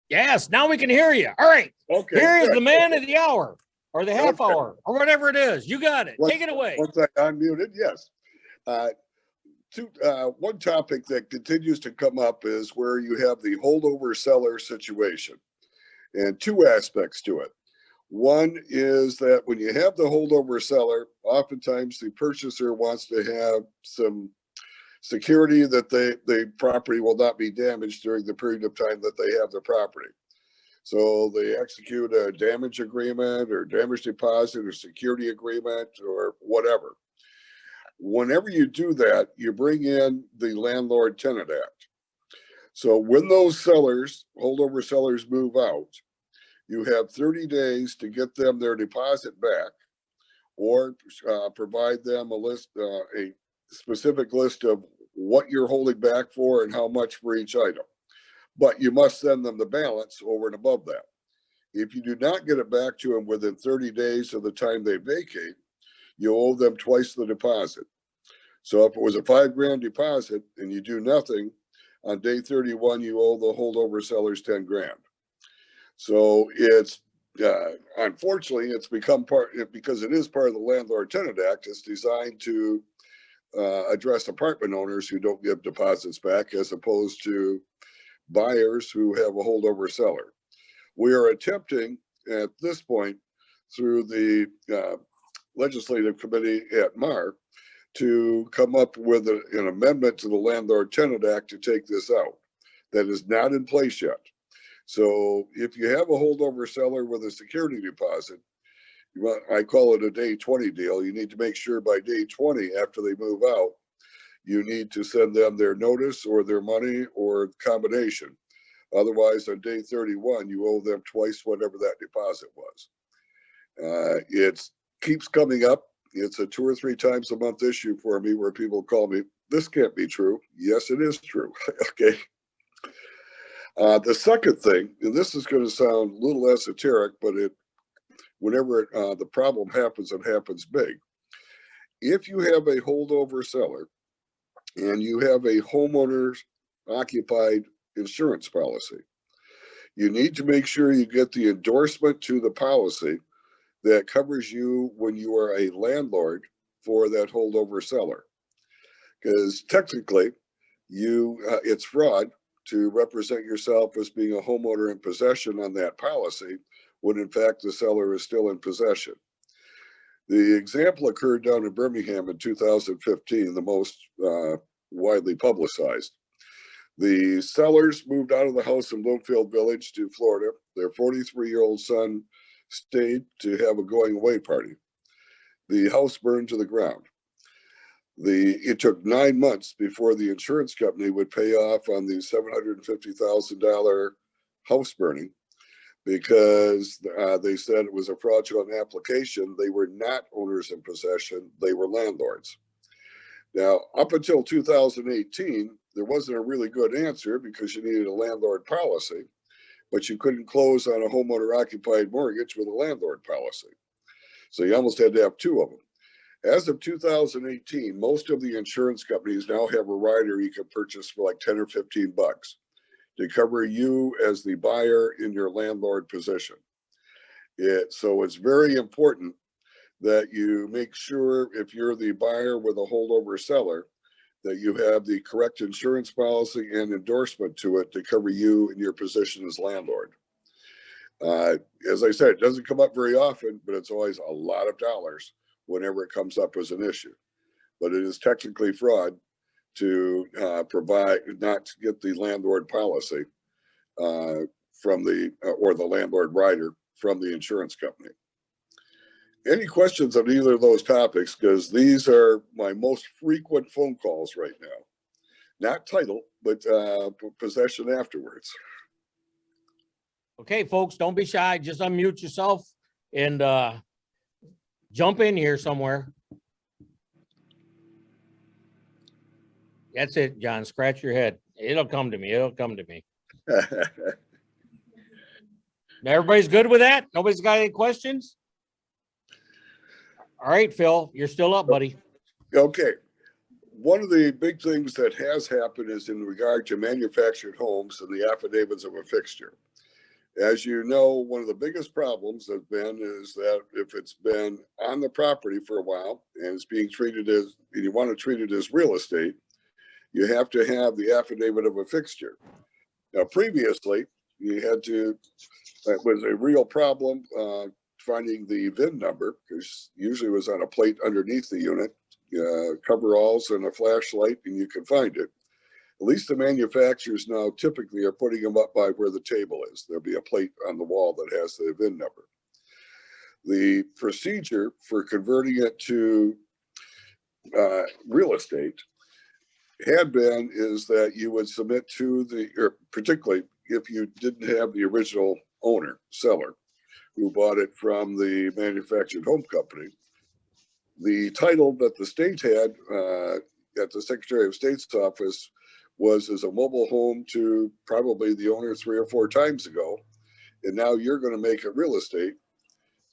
Yes, now we can hear you. All right. Okay. Here is good. the man of the hour or the half Okay. hour or whatever it is. You got it. Take it away. Once I unmuted, yes. One topic that continues to come up is where you have the holdover seller situation, and two aspects to it. One is that when you have the holdover seller, oftentimes the purchaser wants to have some security that the property will not be damaged during the period of time that they have the property. So they execute a damage agreement or damage deposit or security agreement or whatever. Whenever you do that, you bring in the Landlord Tenant Act. So when those sellers, holdover sellers, move out, you have 30 days to get them their deposit back, or provide them a list, a specific list of what you're holding back for and how much for each item. But you must send them the balance over and above that. If you do not get it back to them within 30 days of the time they vacate, you owe them twice the deposit. So if it was a $5,000 deposit and you do nothing, on day 31, you owe the holdover sellers $10,000. So it's, unfortunately, it's become part, because it is part of the Landlord Tenant Act, it's designed to address apartment owners who don't give deposits back, as opposed to buyers who have a holdover seller. We are attempting at this point, through the legislative committee at MAR, to come up with an amendment to the Landlord Tenant Act to take this out. That is not in place yet. So if you have a holdover seller with a security deposit, I call it a day 20 deal. You need to make sure by day 20, after they move out, you need to send them their notice or their money or combination. Otherwise, on day 31, you owe them twice whatever that deposit was. It keeps coming up. It's a 2 or 3 times a month issue for me where people call me, this can't be true. Yes, it is true. Okay. The second thing, and this is going to sound a little esoteric, but whenever the problem happens, it happens big. If you have a holdover seller and you have a homeowner's occupied insurance policy, you need to make sure you get the endorsement to the policy that covers you when you are a landlord for that holdover seller. Because technically, it's fraud to represent yourself as being a homeowner in possession on that policy, when in fact the seller is still in possession. The example occurred down in Birmingham in 2015, the most widely publicized. The sellers moved out of the house in Bloomfield Village to Florida. Their 43-year-old son stayed to have a going away party. The house burned to the ground. It took 9 months before the insurance company would pay off on the $750,000 house burning, because they said it was a fraudulent application. They were not owners in possession, they were landlords. Now, up until 2018, there wasn't a really good answer because you needed a landlord policy, but you couldn't close on a homeowner occupied mortgage with a landlord policy. So you almost had to have 2 of them. As of 2018, most of the insurance companies now have a rider you can purchase for like 10 or 15 bucks to cover you as the buyer in your landlord position. So it's very important that you make sure, if you're the buyer with a holdover seller, that you have the correct insurance policy and endorsement to it to cover you in your position as landlord. As I said, it doesn't come up very often, but it's always a lot of dollars whenever it comes up as an issue. But it is technically fraud to not to get the landlord policy from or the landlord rider from the insurance company. Any questions on either of those topics? Because these are my most frequent phone calls right now. Not title, but possession afterwards. Okay, folks, don't be shy. Just unmute yourself and jump in here somewhere. That's it, John. Scratch your head. It'll come to me. It'll come to me. Everybody's good with that? Nobody's got any questions? All right, Phil, you're still up, buddy. Okay. One of the big things that has happened is in regard to manufactured homes and the affidavits of a fixture. As you know, one of the biggest problems has been is that if it's been on the property for a while and it's being treated as, and you want to treat it as real estate, you have to have the affidavit of a fixture. Now, previously, you had to, that was a real problem finding the VIN number, because usually it was on a plate underneath the unit, coveralls and a flashlight, and you can find it. At least the manufacturers now typically are putting them up by where the table is. There'll be a plate on the wall that has the VIN number. The procedure for converting it to real estate had been is that you would submit to the, or particularly if you didn't have the original owner, seller, who bought it from the manufactured home company, the title that the state had at the Secretary of State's office was as a mobile home to probably the owner 3 or 4 times ago. And now you're going to make it real estate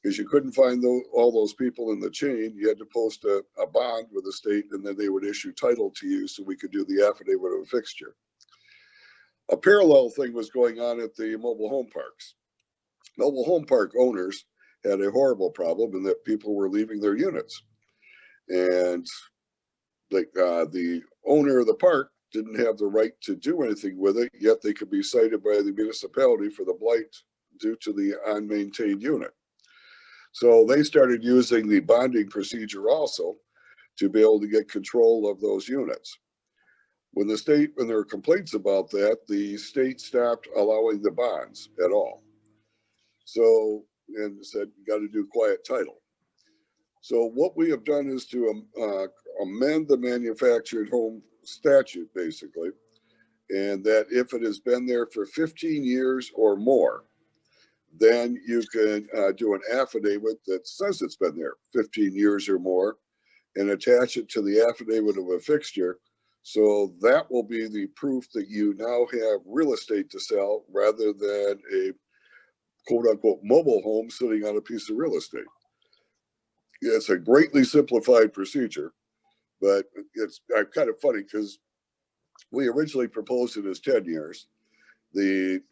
because you couldn't find all those people in the chain. You had to post a bond with the state, and then they would issue title to you so we could do the affidavit of a fixture. A parallel thing was going on at the mobile home parks. Mobile home park owners had a horrible problem in that people were leaving their units. And like the owner of the park didn't have the right to do anything with it, yet they could be cited by the municipality for the blight due to the unmaintained unit. So they started using the bonding procedure also to be able to get control of those units. When there were complaints about that, the state stopped allowing the bonds at all. So, and said, you got to do quiet title. So what we have done is to amend the manufactured home statute, basically, and that if it has been there for 15 years or more, then you can do an affidavit that says it's been there 15 years or more and attach it to the affidavit of a fixture. So that will be the proof that you now have real estate to sell rather than a quote unquote mobile home sitting on a piece of real estate. It's a greatly simplified procedure, but it's kind of funny because we originally proposed it as 10 years. The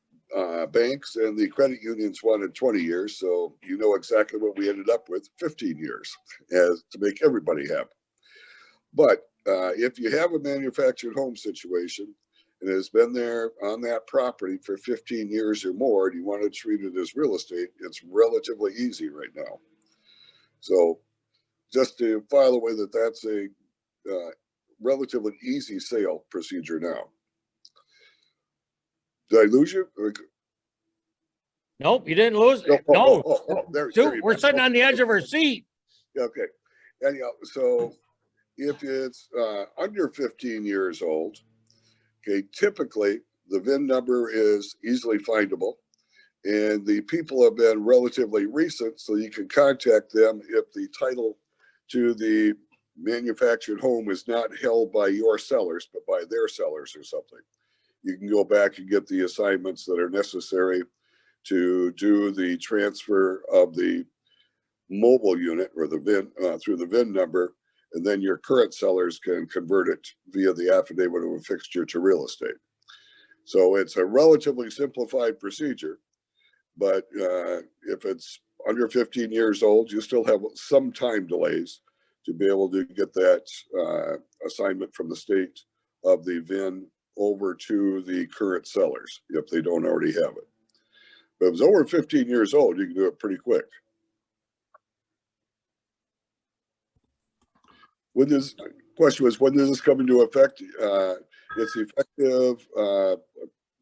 banks and the credit unions wanted 20 years. So you know exactly what we ended up with, 15 years, as to make everybody happy. But if you have a manufactured home situation and has been there on that property for 15 years or more, and you want to treat it as real estate, it's relatively easy right now. So just to file away that that's a relatively easy sale procedure now. Did I lose you? Nope, you didn't lose it. No. Dude, we're sitting on the edge of our seat. Okay. Anyhow, so if it's under 15 years old, okay, typically the VIN number is easily findable, and the people have been relatively recent, so you can contact them if the title to the manufactured home is not held by your sellers, but by their sellers or something. You can go back and get the assignments that are necessary to do the transfer of the mobile unit or the VIN through the VIN number, and then your current sellers can convert it via the affidavit of a fixture to real estate. So it's a relatively simplified procedure, but if it's under 15 years old, you still have some time delays to be able to get that assignment from the state of the VIN over to the current sellers if they don't already have it. But if it's over 15 years old, you can do it pretty quick. When this question was, when does this come into effect? It's effective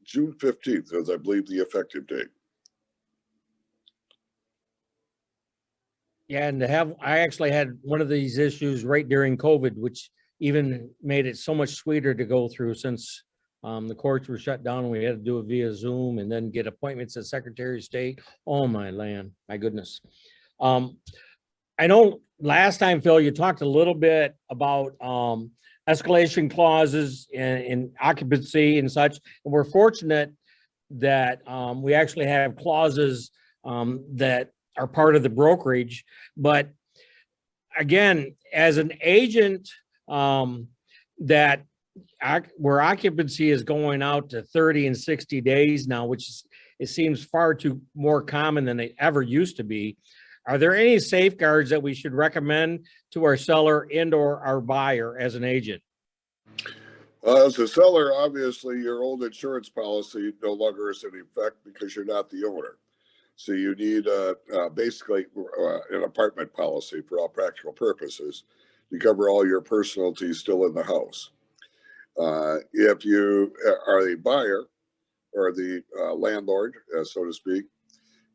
June 15th, as I believe the effective date. Yeah, and I actually had one of these issues right during COVID, which even made it so much sweeter to go through since the courts were shut down. We had to do it via Zoom and then get appointments at Secretary of State. Oh my land, my goodness. I know last time, Phil, you talked a little bit about escalation clauses in occupancy and such. And we're fortunate that we actually have clauses that are part of the brokerage. But again, as an agent where occupancy is going out to 30 and 60 days now, which it seems far too more common than they ever used to be. Are there any safeguards that we should recommend to our seller and or our buyer as an agent? As a seller, obviously your old insurance policy no longer is in effect because you're not the owner. So you need basically an apartment policy for all practical purposes to cover all your personalties still in the house. If you are the buyer or the landlord, so to speak,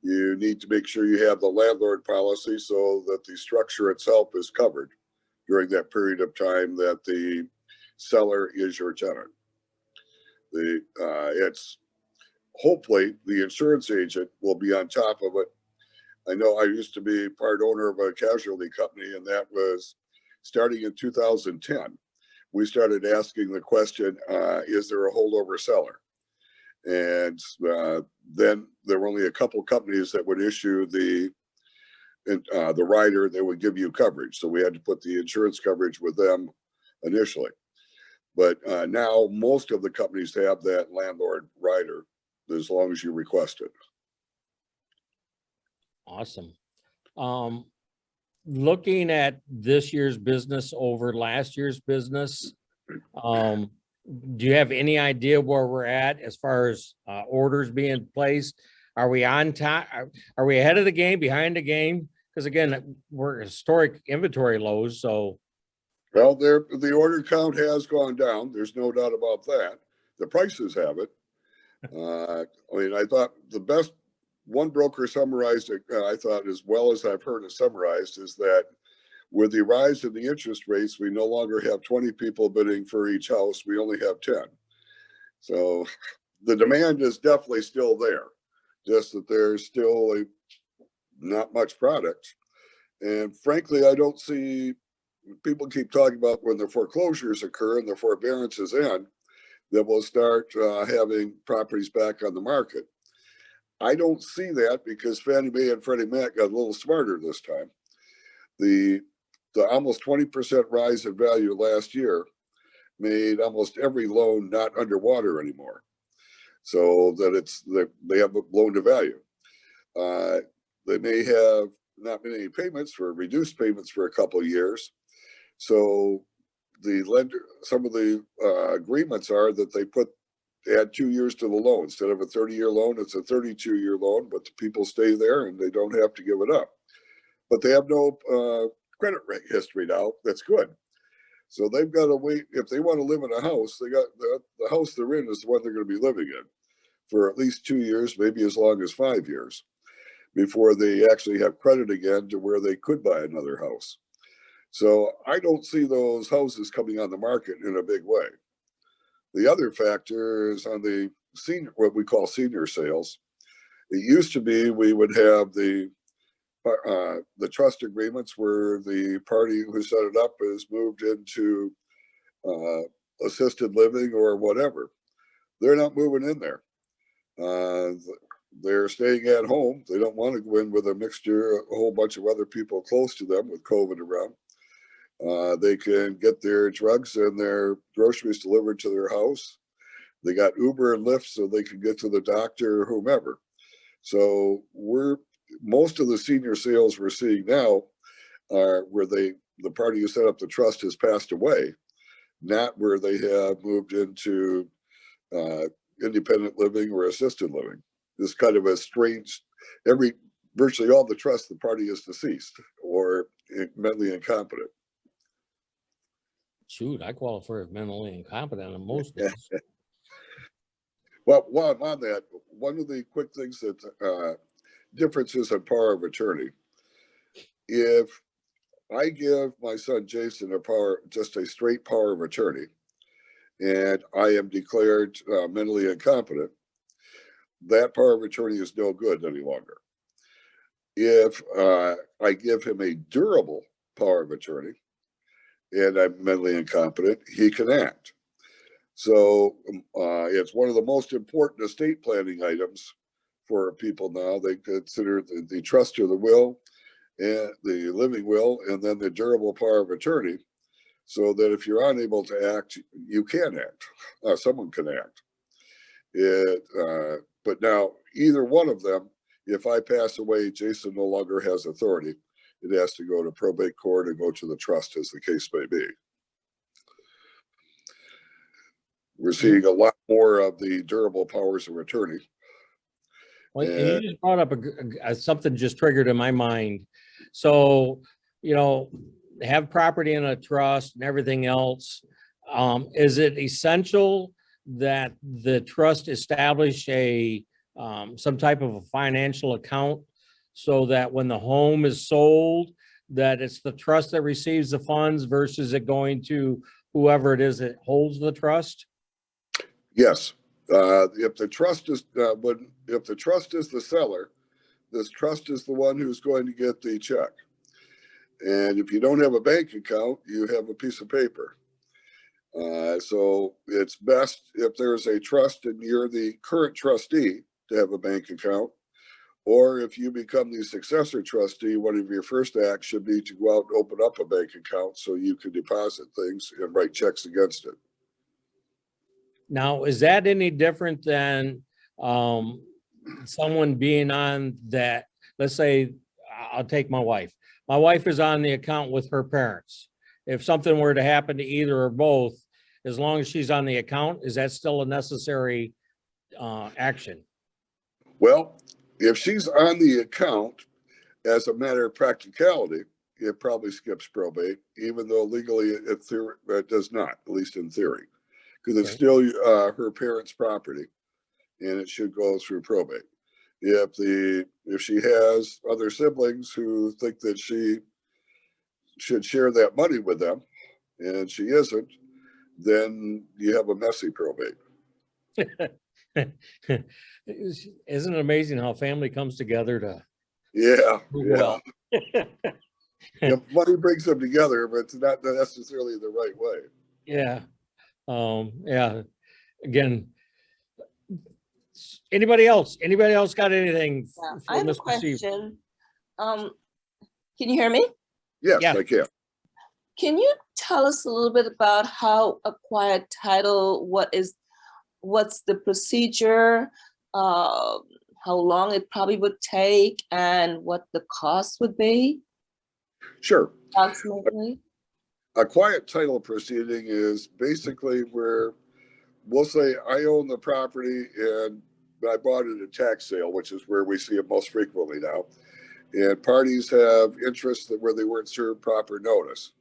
you need to make sure you have the landlord policy so that the structure itself is covered during that period of time that the seller is your tenant. It's hopefully the insurance agent will be on top of it. I know I used to be part owner of a casualty company, and that was starting in 2010. We started asking the question, is there a holdover seller? And then there were only a couple companies that would issue the rider that would give you coverage. So we had to put the insurance coverage with them initially. But now most of the companies have that landlord rider as long as you request it. Awesome. Looking at this year's business over last year's business, do you have any idea where we're at as far as orders being placed? Are we on top? Are we ahead of the game, behind the game? Because again, we're historic inventory lows. So, well, the order count has gone down. There's no doubt about that. The prices have it. I mean, I thought the best one broker summarized it, I thought, as well as I've heard it summarized, is that with the rise in the interest rates, we no longer have 20 people bidding for each house. We only have 10. So the demand is definitely still there, just that there's still not much product. And frankly, I don't see, people keep talking about when the foreclosures occur and the forbearances end, that we'll start having properties back on the market. I don't see that because Fannie Mae and Freddie Mac got a little smarter this time. The almost 20% rise in value last year made almost every loan not underwater anymore, so that they have a loan to value. They may have not many payments for reduced payments for a couple of years. So the lender, some of the agreements are that they add 2 years to the loan. Instead of a 30-year loan, it's a 32-year loan, but the people stay there and they don't have to give it up. But they have no credit history now. That's good. So they've got to wait. If they want to live in a house, they got the house they're in is the one they're going to be living in for at least 2 years, maybe as long as 5 years, before they actually have credit again to where they could buy another house. So I don't see those houses coming on the market in a big way. The other factor is on the senior, what we call senior sales. It used to be we would have the trust agreements where the party who set it up is moved into assisted living or whatever. They're not moving in there. They're staying at home. They don't want to go in with a mixture, a whole bunch of other people close to them with COVID around. They can get their drugs and their groceries delivered to their house. They got Uber and Lyft so they can get to the doctor or whomever. So most of the senior sales we're seeing now are where the party who set up the trust has passed away, not where they have moved into independent living or assisted living. This kind of a strange, virtually all the trust, the party is deceased or mentally incompetent. shoot, I qualify as mentally incompetent on most days. Well, while I'm on that, one of the quick things that differences in power of attorney. If I give my son Jason just a straight power of attorney, and I am declared mentally incompetent, that power of attorney is no good any longer. If I give him a durable power of attorney, and I'm mentally incompetent, he can act. So it's one of the most important estate planning items for people now. They consider the trust or the will, and the living will, and then the durable power of attorney, so that if you're unable to act, you can act. Someone can act. But now either one of them, if I pass away, Jason no longer has authority. It has to go to probate court and go to the trust, as the case may be. We're seeing a lot more of the durable powers of attorney. Well, and you just brought up something just triggered in my mind. So, you know, have property in a trust and everything else. Is it essential that the trust establish a some type of a financial account so that when the home is sold, that it's the trust that receives the funds versus it going to whoever it is that holds the trust? Yes. If the trust is if the trust is the seller, this trust is the one who's going to get the check. And if you don't have a bank account, you have a piece of paper. So it's best if there's a trust and you're the current trustee to have a bank account. Or if you become the successor trustee, one of your first acts should be to go out and open up a bank account so you can deposit things and write checks against it. Now, is that any different than someone being on that? Let's say, I'll take my wife. My wife is on the account with her parents. If something were to happen to either or both, as long as she's on the account, is that still a necessary action? Well, if she's on the account, as a matter of practicality, it probably skips probate, even though legally it does not, at least in theory, because it's still her parents' property, and it should go through probate. If she has other siblings who think that she should share that money with them, and she isn't, then you have a messy probate. Isn't it amazing how family comes together to Yeah. well? Money brings them together, but it's not necessarily the right way. Yeah. Yeah. Again, anybody else got anything? Yeah, I have a question. Can you hear me? Yes, Yeah. I can. Can you tell us a little bit about how acquired title, what's the procedure, how long it probably would take, and what the cost would be? Sure. Approximately. A quiet title proceeding is basically where we'll say I own the property and I bought it at tax sale, which is where we see it most frequently now. And parties have interests where they weren't served proper notice.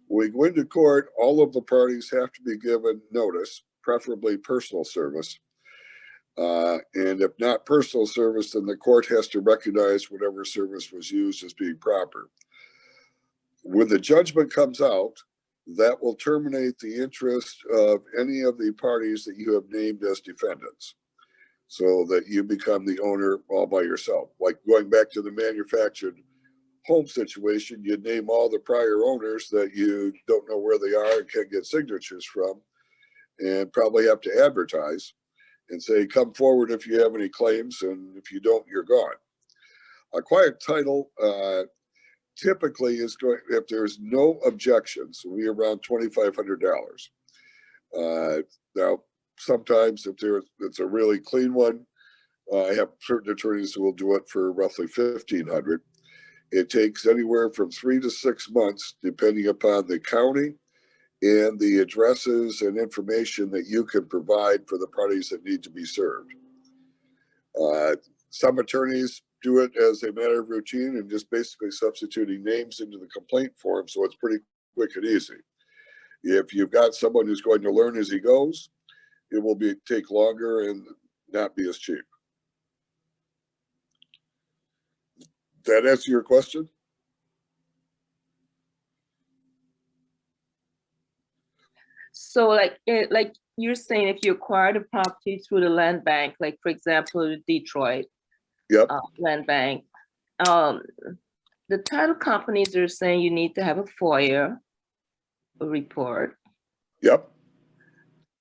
When we go into court, all of the parties have to be given notice, preferably personal service. And if not personal service, then the court has to recognize whatever service was used as being proper. When the judgment comes out, that will terminate the interest of any of the parties that you have named as defendants, so that you become the owner all by yourself. Like going back to the manufactured home situation, you name all the prior owners that you don't know where they are and can't get signatures from, and probably have to advertise and say, come forward if you have any claims, and if you don't, you're gone. A quiet title typically is going, if there's no objections, we around $2,500. Now, sometimes if it's a really clean one, I have certain attorneys who will do it for roughly $1,500. It takes anywhere from 3 to 6 months, depending upon the county and the addresses and information that you can provide for the parties that need to be served. Some attorneys do it as a matter of routine and just basically substituting names into the complaint form, so it's pretty quick and easy. If you've got someone who's going to learn as he goes, it will take longer and not be as cheap. That answer your question? So like you're saying, if you acquire the property through the land bank, like for example, Detroit land bank, the title companies are saying you need to have a FOIA report. Yep.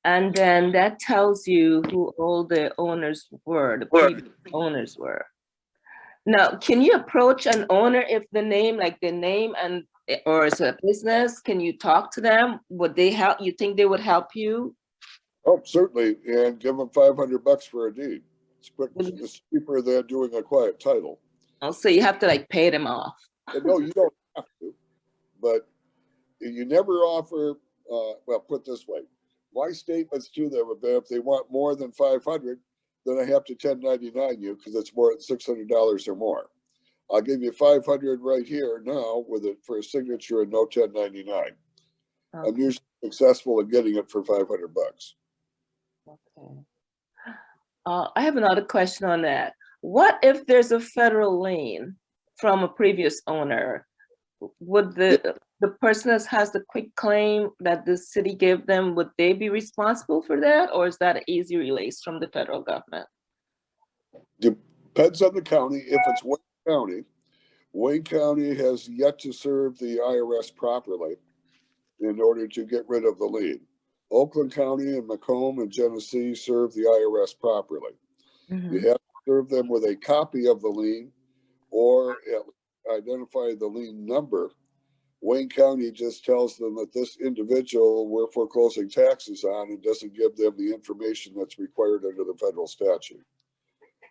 And then that tells you who all the owners were, the previous owners were. Now, can you approach an owner if the name, like the name and, or it's a business, can you talk to them? Would they help? You think they would help you? Oh, certainly. And give them $500 for a deed. It's cheaper than doing a quiet title. Oh, so you have to like pay them off. No, you don't have to, but you never offer, well, put this way, my statements to them about if they want more than 500, then I have to 1099 you because it's more than $600 or more. I'll give you 500 right here now with it for a signature and no 1099. Okay. I'm usually successful in getting it for 500 bucks. Okay. I have another question on that. What if there's a federal lien from a previous owner? Would the person that has the quick claim that the city gave them, would they be responsible for that? Or is that an easy release from the federal government? Depends on the county. If it's Wayne County has yet to serve the IRS properly in order to get rid of the lien. Oakland County and Macomb and Genesee serve the IRS properly. Mm-hmm. You have to serve them with a copy of the lien or identify the lien number. Wayne County just tells them that this individual we're foreclosing taxes on and doesn't give them the information that's required under the federal statute.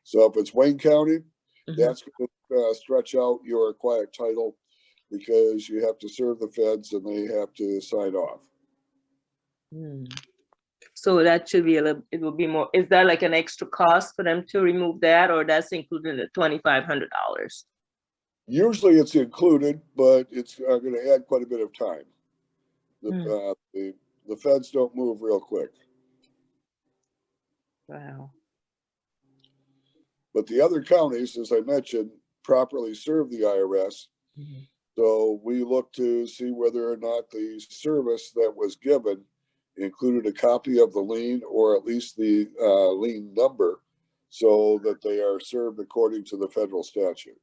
So if it's Wayne County, that's going to stretch out your quiet title because you have to serve the feds and they have to sign off. So that should be it will be more, is that like an extra cost for them to remove that, or that's included in the $2,500? Usually it's included, but it's going to add quite a bit of time. The feds don't move real quick. Wow. But the other counties, as I mentioned, properly serve the IRS. So we look to see whether or not the service that was given included a copy of the lien or at least the lien number so that they are served according to the federal statute.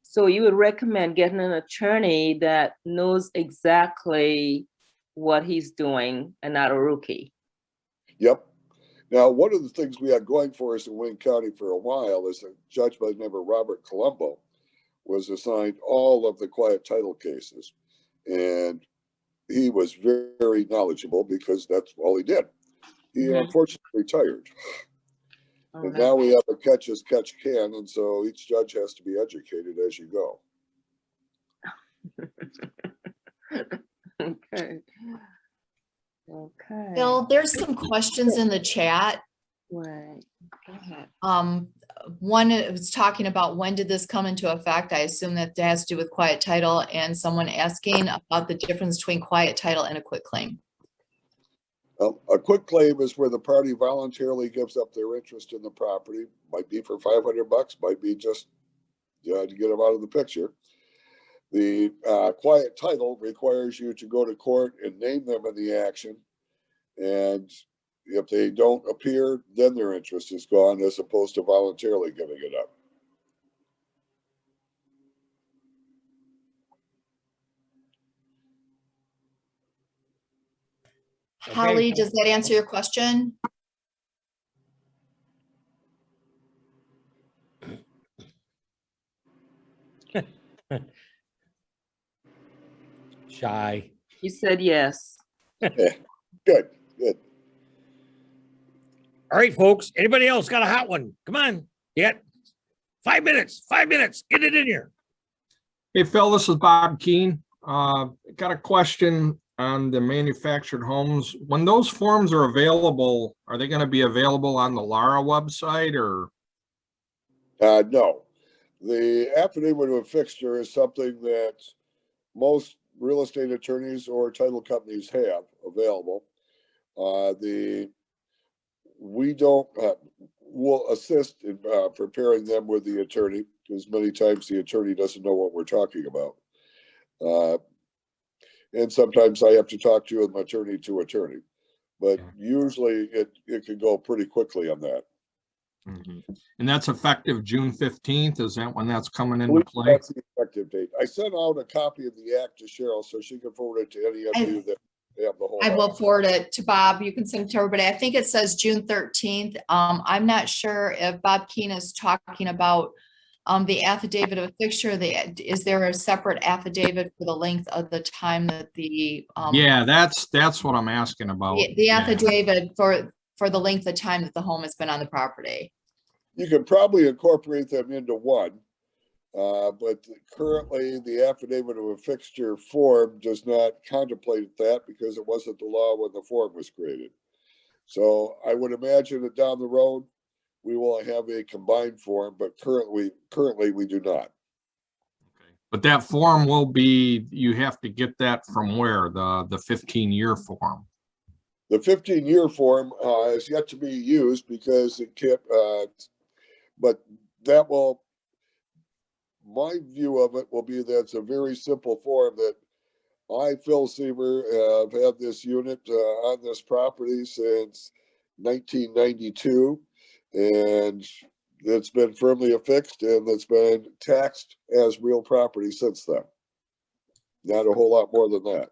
So you would recommend getting an attorney that knows exactly what he's doing and not a rookie? Yep. Now, one of the things we had going for us in Wayne County for a while is a judge by the name of Robert Colombo was assigned all of the quiet title cases. And he was very, very knowledgeable because that's all he did. He unfortunately retired. And now we have a catch as catch can. And so each judge has to be educated as you go. Okay. Okay. Bill, there's some questions in the chat. Right. Go ahead. One was talking about when did this come into effect? I assume that has to do with quiet title, and someone asking about the difference between quiet title and a quit claim. A quit claim is where the party voluntarily gives up their interest in the property. Might be for 500 bucks, might be just to get them out of the picture. The quiet title requires you to go to court and name them in the action. And if they don't appear, then their interest is gone as opposed to voluntarily giving it up. Holly, does that answer your question? Shy. You said yes. Yeah. Good. All right, folks. Anybody else got a hot one? Come on. Yeah. 5 minutes. 5 minutes. Get it in here. Hey, Phil, this is Bob Keene. Got a question on the manufactured homes. When those forms are available, are they going to be available on the LARA website or? No. The affidavit of fixture is something that most real estate attorneys or title companies have available. We'll assist in preparing them with the attorney, because many times the attorney doesn't know what we're talking about. And sometimes I have to talk to an attorney to attorney, but usually it can go pretty quickly on that. And that's effective June 15th. Is that when that's coming into play? That's the effective date. I sent out a copy of the act to Cheryl so she can forward it to any of you that have the whole. I will forward it to Bob. You can send it to everybody. I think it says June 13th. I'm not sure if Bob Keene is talking about the affidavit of fixture. Is there a separate affidavit for the length of the time that the Yeah, that's what I'm asking about. The affidavit for for the length of time that the home has been on the property. You can probably incorporate them into one. But currently the affidavit of a fixture form does not contemplate that because it wasn't the law when the form was created. So I would imagine that down the road, we will have a combined form, but currently we do not. But that form will be, you have to get that from where? The 15-year form? The 15-year form is yet to be used because it can't, but that will, my view of it will be that it's a very simple form that I, Phil Seaver, have had this unit on this property since 1992, and it's been firmly affixed and it's been taxed as real property since then. Not a whole lot more than that.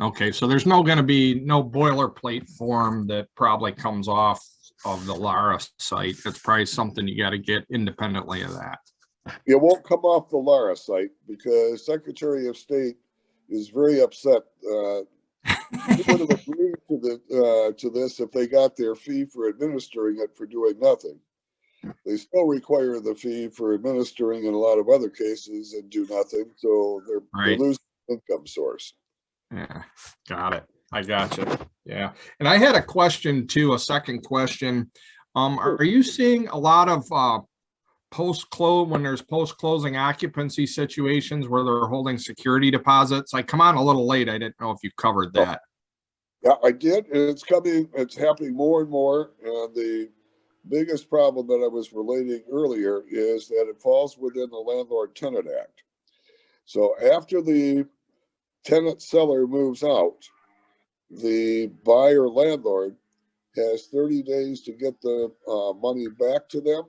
Okay, so there's going to be no boilerplate form that probably comes off of the Lara site. It's probably something you got to get independently of that. It won't come off the Lara site because Secretary of State is very upset. He would have agreed to this if they got their fee for administering it for doing nothing. They still require the fee for administering in a lot of other cases and do nothing, so they're losing income source. Yeah, got it. I got you. Yeah, and I had a question too, a second question. Are you seeing a lot of when there's post-closing occupancy situations where they're holding security deposits? I come on a little late. I didn't know if you covered that. Yeah, I did. And it's happening more and more. And the biggest problem that I was relating earlier is that it falls within the Landlord-Tenant Act. So after the tenant seller moves out, the buyer landlord has 30 days to get the money back to them,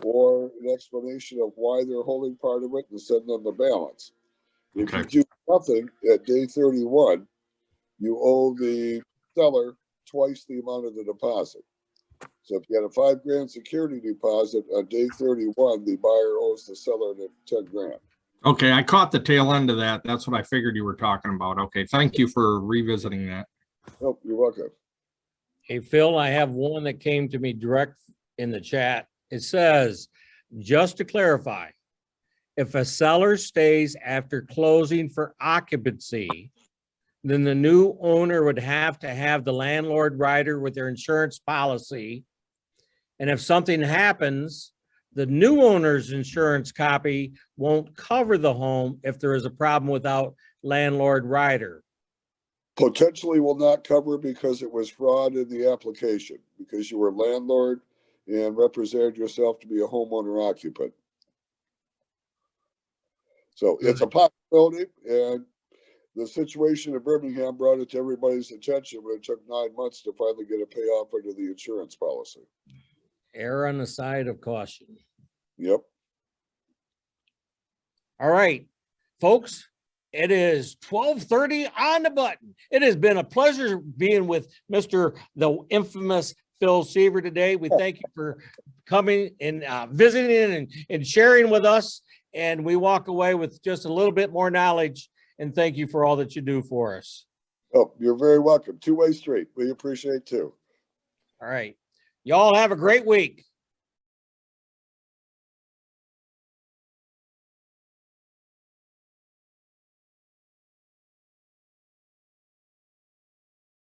or an explanation of why they're holding part of it and send them the balance. If you do nothing at day 31, you owe the seller twice the amount of the deposit. So if you had a $5,000 security deposit on day 31, the buyer owes the seller $10,000. Okay, I caught the tail end of that. That's what I figured you were talking about. Okay, thank you for revisiting that. Oh, you're welcome. Hey, Phil, I have one that came to me direct in the chat. It says, just to clarify, if a seller stays after closing for occupancy, then the new owner would have to have the landlord rider with their insurance policy. And if something happens, the new owner's insurance copy won't cover the home if there is a problem without landlord rider. Potentially will not cover because it was fraud in the application, because you were landlord and represented yourself to be a homeowner occupant. So it's a possibility, and the situation in Birmingham brought it to everybody's attention when it took 9 months to finally get a payoff under the insurance policy. Err on the side of caution. Yep. All right, folks, it is 12:30 on the button. It has been a pleasure being with the infamous Phil Seaver today. We thank you for coming and visiting and sharing with us. And we walk away with just a little bit more knowledge. And thank you for all that you do for us. Oh, you're very welcome. Two-way street. We appreciate too. All right. Y'all have a great week.